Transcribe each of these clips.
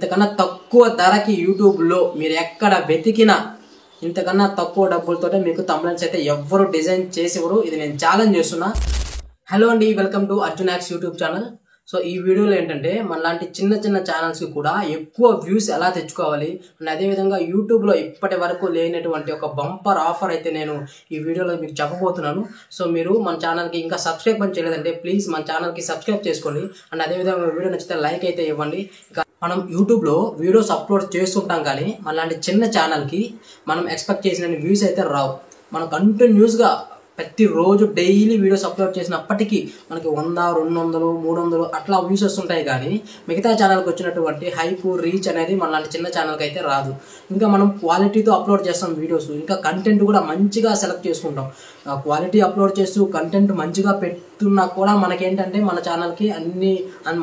ఇంతకన్నా తక్కువ ధరకి యూట్యూబ్లో మీరు ఎక్కడ వెతికినా ఇంతకన్నా తక్కువ డబ్బులతోటే మీకు థంబ్నెయిల్స్ అయితే ఎవ్వరు డిజైన్ చేసేవారు. ఇది నేను ఛాలెంజ్ చేస్తున్నా. హలో అండి, వెల్కమ్ టు అర్జున్ యాక్స్ యూట్యూబ్ ఛానల్. సో ఈ వీడియోలో ఏంటంటే మనలాంటి చిన్న చిన్న ఛానల్స్కి కూడా ఎక్కువ వ్యూస్ ఎలా తెచ్చుకోవాలి అండ్ అదేవిధంగా యూట్యూబ్లో ఇప్పటి వరకు లేనటువంటి ఒక బంపర్ ఆఫర్ అయితే నేను ఈ వీడియోలో మీకు చెప్పబోతున్నాను. సో మీరు మన ఛానల్కి ఇంకా సబ్స్క్రైబ్ అని చేయలేదంటే ప్లీజ్ మన ఛానల్కి సబ్స్క్రైబ్ చేసుకోండి. అండ్ అదేవిధంగా వీడియో నచ్చితే లైక్ అయితే ఇవ్వండి. మనం యూట్యూబ్లో వీడియోస్ అప్లోడ్ చేస్తుంటాం కానీ మనలాంటి చిన్న ఛానల్కి మనం ఎక్స్పెక్ట్ చేసిన వ్యూస్ అయితే రావు. మనం కంటిన్యూస్గా ప్రతిరోజు డైలీ వీడియోస్ అప్లోడ్ చేసినప్పటికీ మనకి 100, 200, 300 అట్లా వ్యూస్ వస్తుంటాయి. కానీ మిగతా ఛానల్కి వచ్చినటువంటి హైప్ రీచ్ అనేది మనలాంటి చిన్న ఛానల్కి అయితే రాదు. ఇంకా మనం క్వాలిటీతో అప్లోడ్ చేస్తాం వీడియోస్, ఇంకా కంటెంట్ కూడా మంచిగా సెలెక్ట్ చేసుకుంటాం. క్వాలిటీ అప్లోడ్ చేస్తూ కంటెంట్ మంచిగా పెడుతున్నా కూడా మనకేంటంటే మన ఛానల్కి అన్ని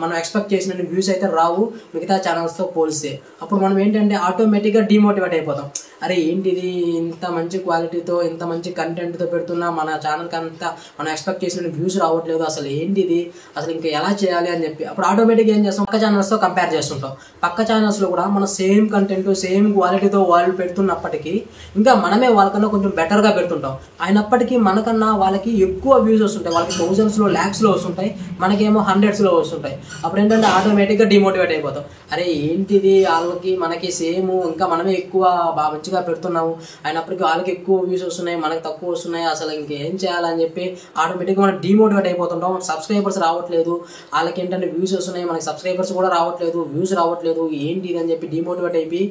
మనం ఎక్స్పెక్ట్ చేసిన వ్యూస్ అయితే రావు మిగతా ఛానల్స్తో పోలిస్తే. అప్పుడు మనం ఏంటంటే ఆటోమేటిక్గా డిమోటివేట్ అయిపోతాం. అరే ఏంటిది, ఇంత మంచి క్వాలిటీతో ఇంత మంచి కంటెంట్తో పెడుతున్నా మన ఛానల్కి అంతా మనం ఎక్స్పెక్ట్ చేసిన వ్యూస్ రావట్లేదు, అసలు ఏంటిది, అసలు ఇంకా ఎలా చేయాలి అని చెప్పి అప్పుడు ఆటోమేటిక్గా ఏం చేస్తాం, పక్క ఛానల్స్తో కంపేర్ చేస్తుంటాం. పక్క ఛానల్స్లో కూడా మన సేమ్ కంటెంట్ సేమ్ క్వాలిటీతో వాళ్ళు పెడుతున్నప్పటికీ ఇంకా మనమే వాళ్ళకన్నా కొంచెం బెటర్గా పెడుతుంటాం. అయినప్పటికీ మనకన్నా వాళ్ళకి ఎక్కువ వ్యూస్ వస్తుంటాయి. వాళ్ళకి థౌజండ్స్లో ల్యాక్స్లో వస్తుంటాయి, మనకేమో హండ్రెడ్స్లో వస్తుంటాయి. అప్పుడు ఏంటంటే ఆటోమేటిక్గా డిమోటివేట్ అయిపోతాం. అరే ఏంటిది, వాళ్ళకి మనకి సేమ్, ఇంకా మనమే ఎక్కువ బాగా మంచిగా పెడుతున్నాము, అయినప్పటికీ వాళ్ళకి ఎక్కువ వ్యూస్ వస్తున్నాయి, మనకి తక్కువ వస్తున్నాయి, అసలు ఇంకేం చేయాలని చెప్పి ఆటోమేటిక్గా మనం డిమోటివేట్ అయిపోతుంటాం. సబ్స్క్రైబర్స్ రావట్లేదు, వాళ్ళకి ఏంటంటే వ్యూస్ వస్తున్నాయి, మనకి సబ్స్క్రైబర్స్ కూడా రావట్లేదు, వ్యూస్ రావట్లేదు, ఏంటి అని చెప్పి డిమోటివేట్ అయిపోయి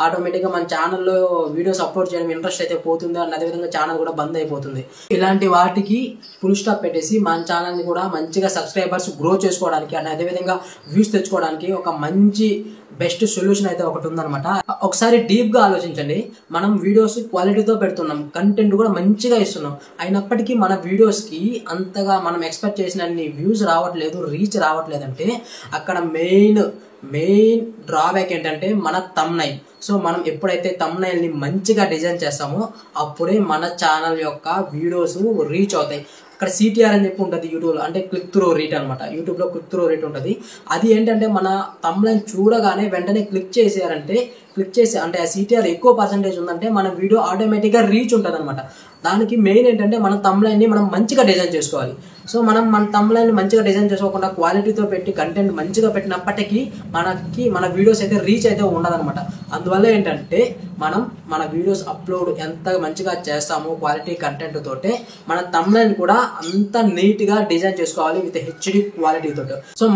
ఆటోమేటిక్గా మన ఛానల్లో వీడియోస్ అప్లోడ్ చేయడం ఇంట్రెస్ట్ అయితే పోతుంది. అండ్ అదేవిధంగా ఛానల్ కూడా బంద్ అయిపోతుంది. ఇలాంటి వాటికి ఫుల్ స్టాప్ పెట్టేసి మన ఛానల్ని కూడా మంచిగా సబ్స్క్రైబర్స్ గ్రో చేసుకోవడానికి అండ్ అదేవిధంగా వ్యూస్ తెచ్చుకోవడానికి ఒక మంచి బెస్ట్ సొల్యూషన్ అయితే ఒకటి ఉందన్నమాట. ఒకసారి డీప్గా ఆలోచించండి. మనం వీడియోస్ క్వాలిటీతో పెడుతున్నాం, కంటెంట్ కూడా మంచిగా ఇస్తున్నాం, అయినప్పటికీ మన వీడియోస్కి అంతగా మనం ఎక్స్పెక్ట్ చేసిన వ్యూస్ రావట్లేదు, రీచ్ రావట్లేదంటే అక్కడ మెయిన్ డ్రాబ్యాక్ ఏంటంటే మన థంబ్నెయిల్. సో మనం ఎప్పుడైతే థంబ్నెయిల్ని మంచిగా డిజైన్ చేస్తామో అప్పుడే మన ఛానల్ యొక్క వీడియోస్ రీచ్ అవుతాయి. అక్కడ CTR అని చెప్పి ఉంటుంది యూట్యూబ్లో, అంటే క్లిక్ త్రూ రేట్ అనమాట. యూట్యూబ్లో క్లిక్ త్రూ రేట్ ఉంటుంది. అది ఏంటంటే మన థంబ్నెయిల్ చూడగానే వెంటనే క్లిక్ చేసి అంటే ఆ CTR ఎక్కువ పర్సెంటేజ్ ఉందంటే మన వీడియో ఆటోమేటిక్గా రీచ్ ఉంటుంది అనమాట. దానికి మెయిన్ ఏంటంటే మన థంబ్నెయిల్ని మనం మంచిగా డిజైన్ చేసుకోవాలి. సో మనం మన థంబ్నెయిల్ని మంచిగా డిజైన్ చేసుకోకుండా క్వాలిటీతో పెట్టి కంటెంట్ మంచిగా పెట్టినప్పటికీ మన వీడియోస్ అయితే రీచ్ అయితే ఉండదన్నమాట. అందువల్ల ఏంటంటే మనం మన వీడియోస్ అప్లోడ్ ఎంత మంచిగా చేస్తామో క్వాలిటీ కంటెంట్ తోటే మన థంబ్నెయిల్ కూడా అంత నీట్గా డిజైన్ చేసుకోవాలి విత్ HD క్వాలిటీ తోటి. సో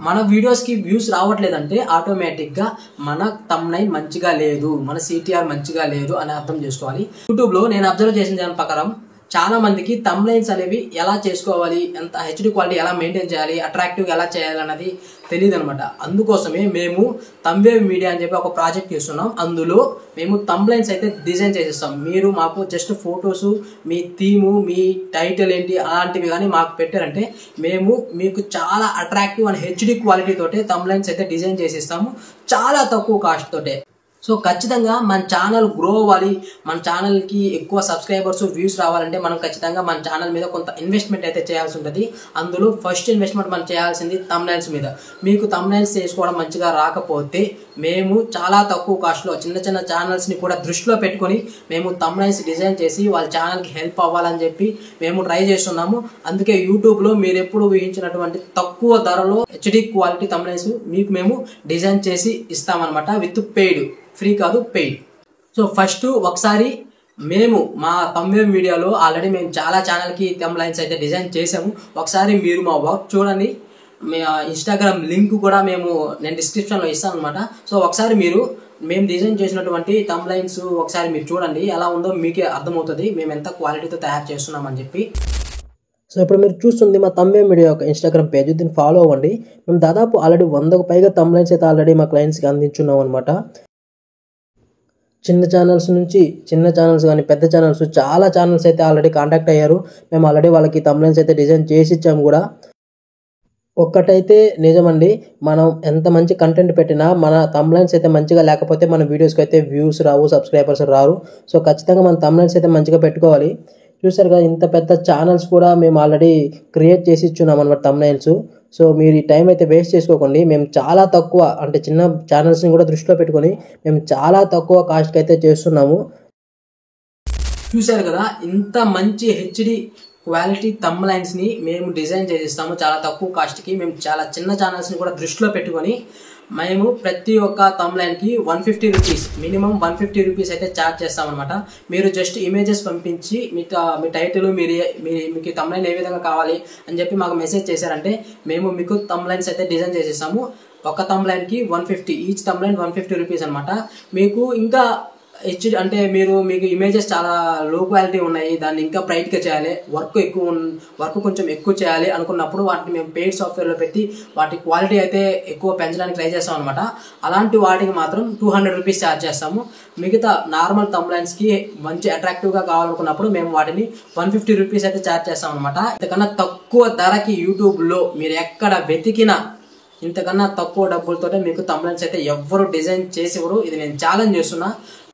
మన వీడియోస్కి వ్యూస్ రావట్లేదంటే ఆటోమేటిక్గా మన థంబ్నెయిల్ మంచిగా లేదు, మన CTR మంచిగా లేదు అని అర్థం చేసుకోవాలి. యూట్యూబ్లో నేను అబ్జర్వ్ చేసిన దాని ప్రకారం చాలా మందికి థంబ్నెయిల్స్ అనేవి ఎలా చేసుకోవాలి, ఎంత HD క్వాలిటీ ఎలా మెయింటైన్ చేయాలి, అట్రాక్టివ్గా ఎలా చేయాలి అన్నది తెలియదు అనమాట. అందుకోసమే మేము థంబ్వేవ్ మీడియా అని చెప్పి ఒక ప్రాజెక్ట్ చేస్తున్నాం. అందులో మేము థంబ్నెయిల్స్ అయితే డిజైన్ చేసేస్తాం. మీరు మాకు జస్ట్ ఫొటోస్, మీ థీము, మీ టైటిల్ ఏంటి అలాంటివి కానీ మాకు పెట్టారంటే మేము మీకు చాలా అట్రాక్టివ్ అండ్ HD క్వాలిటీ తోటే థంబ్నెయిల్స్ అయితే డిజైన్ చేసిస్తాము, చాలా తక్కువ కాస్ట్ తోటే. సో ఖచ్చితంగా మన ఛానల్ గ్రో అవ్వాలి, మన ఛానల్కి ఎక్కువ సబ్స్క్రైబర్స్ వ్యూస్ రావాలంటే మనం ఖచ్చితంగా మన ఛానల్ మీద కొంత ఇన్వెస్ట్మెంట్ అయితే చేయాల్సి ఉంటుంది. అందులో ఫస్ట్ ఇన్వెస్ట్మెంట్ మనం చేయాల్సింది థంబ్నెయిల్స్ మీద. మీకు థంబ్నెయిల్స్ చేసుకోవడం మంచిగా రాకపోతే మేము చాలా తక్కువ కాస్ట్లో చిన్న ఛానల్స్ని కూడా దృష్టిలో పెట్టుకొని మేము థంబ్నెయిల్స్ డిజైన్ చేసి వాళ్ళ ఛానల్కి హెల్ప్ అవ్వాలని చెప్పి మేము ట్రై చేస్తున్నాము. అందుకే యూట్యూబ్లో మీరు ఎప్పుడు ఊహించినటువంటి తక్కువ ధరలో HD క్వాలిటీ థంబ్నెయిల్స్ మీకు మేము డిజైన్ చేసి ఇస్తామన్నమాట, విత్ పెయిడ్, ఫ్రీ కాదు, పెయిడ్. సో ఫస్ట్ ఒకసారి మేము మా థంబ్వేవ్ మీడియాలో ఆల్రెడీ మేము చాలా ఛానల్కి థంబ్నెయిల్స్ అయితే డిజైన్ చేసాము. ఒకసారి మీరు మా వర్క్ చూడండి. ఇన్స్టాగ్రామ్ లింక్ కూడా నేను డిస్క్రిప్షన్లో ఇస్తాను అనమాట. సో ఒకసారి మేము డిజైన్ చేసినటువంటి థంబ్నెయిల్స్ ఒకసారి మీరు చూడండి, ఎలా ఉందో మీకే అర్థమవుతుంది మేము ఎంత క్వాలిటీతో తయారు చేస్తున్నామని చెప్పి. సో ఇప్పుడు మీరు చూస్తుంది మా థంబ్వేవ్ మీడియా యొక్క ఇన్స్టాగ్రామ్ పేజ్, దీన్ని ఫాలో అవ్వండి. మేము దాదాపు ఆల్రెడీ 100కు పైగా థంబ్నెయిల్స్ అయితే ఆల్రెడీ మా క్లయింట్స్కి అందించున్నాం అనమాట. చిన్న ఛానల్స్ కానీ పెద్ద ఛానల్స్, చాలా ఛానల్స్ అయితే ఆల్రెడీ కాంటాక్ట్ అయ్యారు. మేము ఆల్రెడీ వాళ్ళకి థంబ్నెయిల్స్ అయితే డిజైన్ చేసి ఇచ్చాము కూడా. ఒక్కటైతే నిజమండి, మనం ఎంత మంచి కంటెంట్ పెట్టినా మన థంబ్నెయిల్స్ అయితే మంచిగా లేకపోతే మన వీడియోస్కి అయితే వ్యూస్ రావు, సబ్స్క్రైబర్స్ రారు. సో ఖచ్చితంగా మన థంబ్నెయిల్స్ అయితే మంచిగా పెట్టుకోవాలి. చూసారుగా ఇంత పెద్ద ఛానల్స్ కూడా మేము ఆల్రెడీ క్రియేట్ చేసి ఇచ్చున్నాం అనమాట థంబ్నెయిల్స్. సో మీరు ఈ టైం అయితే వేస్ట్ చేసుకోకండి. మేము చాలా తక్కువ అంటే చిన్న ఛానల్స్ని కూడా దృష్టిలో పెట్టుకొని మేము చాలా తక్కువ కాస్ట్కి అయితే చేస్తున్నాము. చూశారు కదా, ఇంత మంచి హెచ్డి క్వాలిటీ థంబ్నైల్స్ని మేము డిజైన్ చేసిస్తాము చాలా తక్కువ కాస్ట్కి. మేము చాలా చిన్న ఛానల్స్ని కూడా దృష్టిలో పెట్టుకొని మేము ప్రతి ఒక్క థంబ్నైల్కి 150 రూపీస్ మినిమం 150 రూపీస్ అయితే ఛార్జ్ చేస్తామన్నమాట. మీరు జస్ట్ ఇమేజెస్ పంపించి మీ టైటిల్ మీకు థంబ్నైల్ ఏ విధంగా కావాలి అని చెప్పి మాకు మెసేజ్ చేశారంటే మేము మీకు థంబ్నైల్స్ అయితే డిజైన్ చేసిస్తాము. ఒక థంబ్నైల్కి 150, ఈచ్ థంబ్నైల్ 150 రూపీస్ అనమాట. మీకు ఇంకా హెచ్డి అంటే మీకు ఇమేజెస్ చాలా లో క్వాలిటీ ఉన్నాయి, దాన్ని ఇంకా బ్రైట్గా చేయాలి, వర్క్ కొంచెం ఎక్కువ చేయాలి అనుకున్నప్పుడు వాటిని మేము పెయిడ్ సాఫ్ట్వేర్లో పెట్టి వాటి క్వాలిటీ అయితే ఎక్కువ పెంచడానికి ట్రై చేస్తాం అనమాట. అలాంటి వాటికి మాత్రం 200 రూపీస్ ఛార్జ్ చేస్తాము. మిగతా నార్మల్ థంబ్నైల్స్కి మంచి అట్రాక్టివ్గా కావాలనుకున్నప్పుడు మేము వాటిని 150 రూపీస్ అయితే ఛార్జ్ చేస్తాం అనమాట. ఇంతకన్నా తక్కువ ధరకి యూట్యూబ్లో మీరు ఎక్కడ వెతికినా ఇంతకన్నా తక్కువ డబ్బులతోటే మీకు థంబ్నైల్స్ అయితే ఎవ్వరు డిజైన్ చేసేవారు. ఇది నేను ఛాలెంజ్ చేస్తున్నా.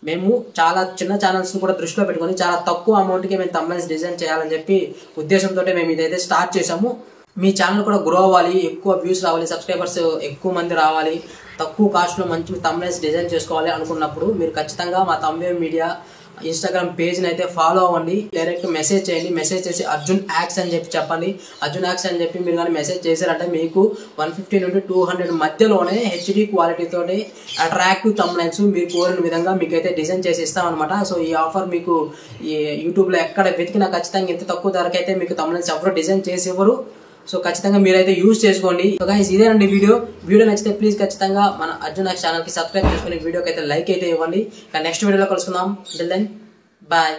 మేము చాలా చిన్న ఛానల్స్ని కూడా దృష్టిలో పెట్టుకొని చాలా తక్కువ అమౌంట్కి మేము థంబ్నైల్స్ డిజైన్ చేయాలని చెప్పి ఉద్దేశంతో మేము ఇదైతే స్టార్ట్ చేసాము. మీ ఛానల్ కూడా గ్రో అవ్వాలి, ఎక్కువ వ్యూస్ రావాలి, సబ్స్క్రైబర్స్ ఎక్కువ మంది రావాలి, తక్కువ కాస్ట్లో మంచి థంబ్నైల్స్ డిజైన్ చేసుకోవాలి అనుకున్నప్పుడు మీరు ఖచ్చితంగా మా థంబ్నైల్ మీడియా ఇన్స్టాగ్రామ్ పేజ్ని అయితే ఫాలో అవ్వండి. డైరెక్ట్ మెసేజ్ చేయండి. మెసేజ్ చేసి అర్జున్ యాక్స్ అని చెప్పి చెప్పండి. అర్జున్ యాక్స్ అని చెప్పి మీరు కానీ మెసేజ్ చేశారంటే మీకు 150 నుండి 200 మధ్యలోనే హెచ్డి క్వాలిటీతో అట్రాక్టివ్ థంబ్నైల్స్ మీరు కోరిన విధంగా మీకైతే డిజైన్ చేసి ఇస్తామన్నమాట. సో ఈ ఆఫర్ మీకు ఈ యూట్యూబ్లో ఎక్కడ వెతికినా ఖచ్చితంగా ఇంత తక్కువ ధరకైతే మీకు థంబ్నైల్స్ ఎవరు డిజైన్ చేసి ఇవ్వరు. సో ఖచ్చితంగా మీరైతే యూజ్ చేసుకోండి. సో గైస్ ఇదేనండి వీడియో నచ్చితే ప్లీజ్ ఖచ్చితంగా మన అర్జున్ యాక్స్ ఛానల్కి సబ్స్క్రైబ్ చేసుకుని వీడియోకి అయితే లైక్ అయితే ఇవ్వండి. నెక్స్ట్ వీడియోలో కలుసుకుందాం. Till then bye.